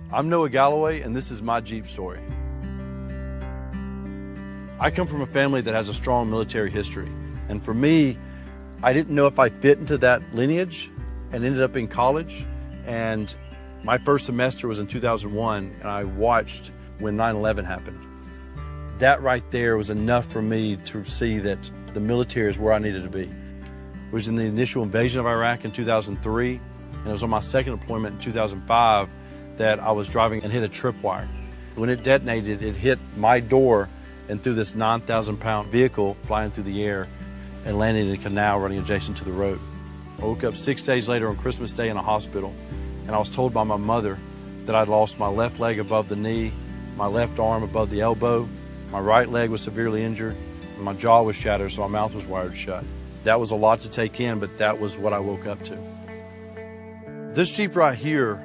I'm Noah Galloway, and this is my Jeep story. I come from a family that has a strong military history, and for me, I didn't know if I fit into that lineage and ended up in college. And my first semester was in 2001, and I watched when 9/11 happened. That right there was enough for me to see that the military is where I needed to be. It was in the initial invasion of Iraq in 2003, and it was on my second deployment in 2005 that I was driving and hit a tripwire. When it detonated, it hit my door and through this 9,000-pound vehicle flying through the air and landed in a canal running adjacent to the road. I woke up 6 days later on Christmas Day in a hospital, and I was told by my mother that I'd lost my left leg above the knee, my left arm above the elbow, my right leg was severely injured, and my jaw was shattered, so my mouth was wired shut. That was a lot to take in, but that was what I woke up to. This Jeep right here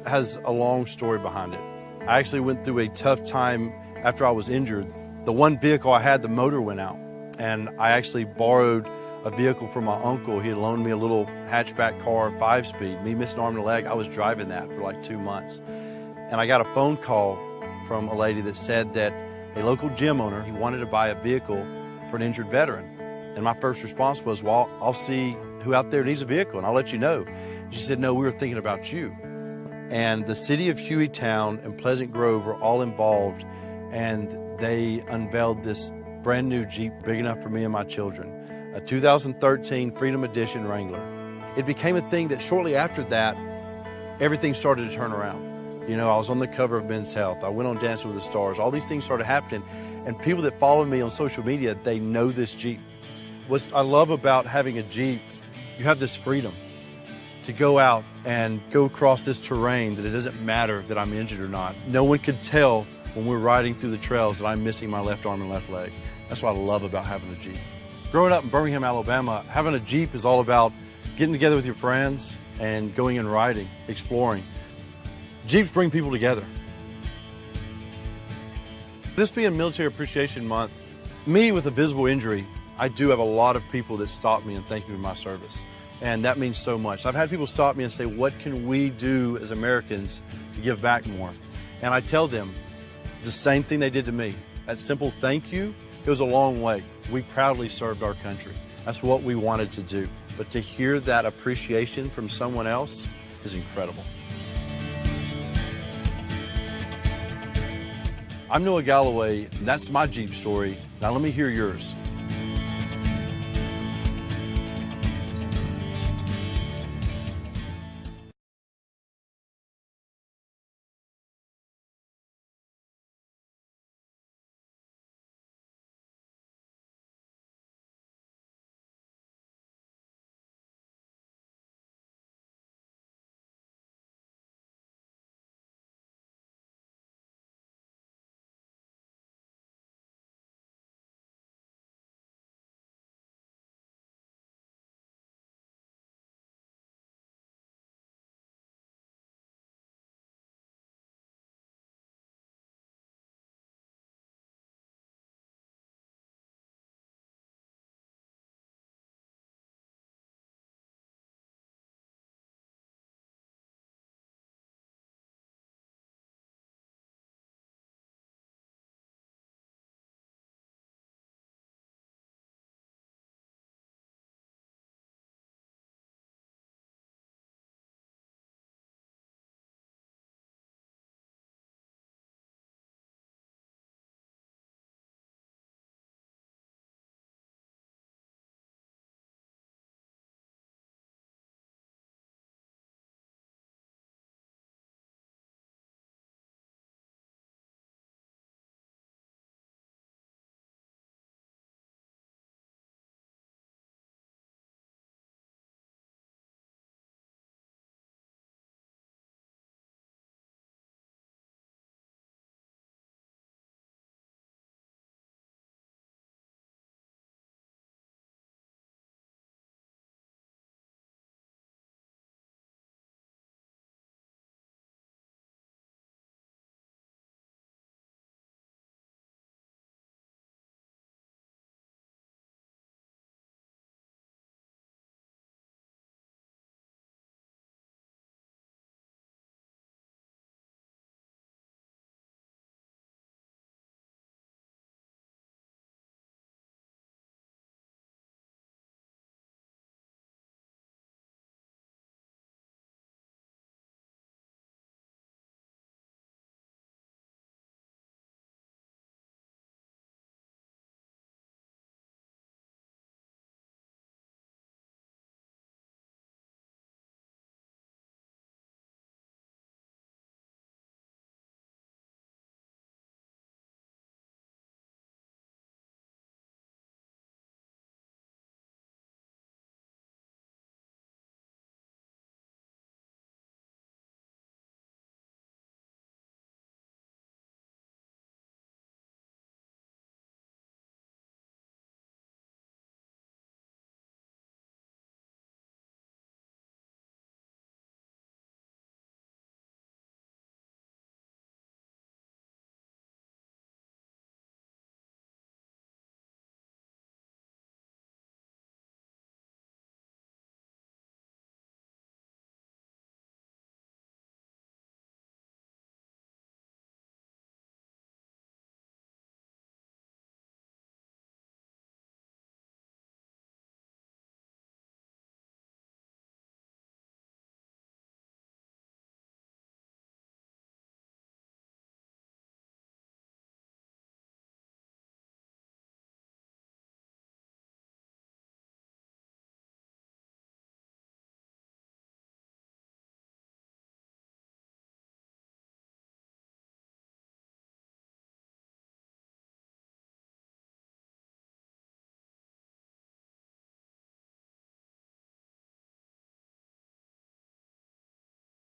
has a long story behind it. I actually went through a tough time after I was injured. The one vehicle I had, the motor went out, and I actually borrowed a vehicle from my uncle. He had loaned me a little hatchback car, 5-speed. Me missing an arm and a leg, I was driving that for like 2 months. And I got a phone call from a lady that said that a local gym owner, he wanted to buy a vehicle for an injured veteran. And my first response was, well, I'll see who out there needs a vehicle and I'll let you know. She said, no, we were thinking about you. And the city of Hueytown and Pleasant Grove were all involved, and they unveiled this brand new Jeep big enough for me and my children, a 2013 Freedom Edition Wrangler. It became a thing that shortly after that, everything started to turn around. You know, I was on the cover of Men's Health. I went on Dancing with the Stars. All these things started happening, and people that follow me on social media, they know this Jeep. What I love about having a Jeep, you have this freedom to go out and go across this terrain that it doesn't matter that I'm injured or not. No one could tell when we're riding through the trails that I'm missing my left arm and left leg. That's what I love about having a Jeep. Growing up in Birmingham, Alabama, having a Jeep is all about getting together with your friends and going and riding, exploring. Jeeps bring people together. This being Military Appreciation Month, me with a visible injury, I do have a lot of people that stop me and thank me for my service. And that means so much. I've had people stop me and say, what can we do as Americans to give back more? And I tell them the same thing they did to me. That simple thank you goes a long way. We proudly served our country. That's what we wanted to do. But to hear that appreciation from someone else is incredible. I'm Noah Galloway, and that's my Jeep story. Now let me hear yours.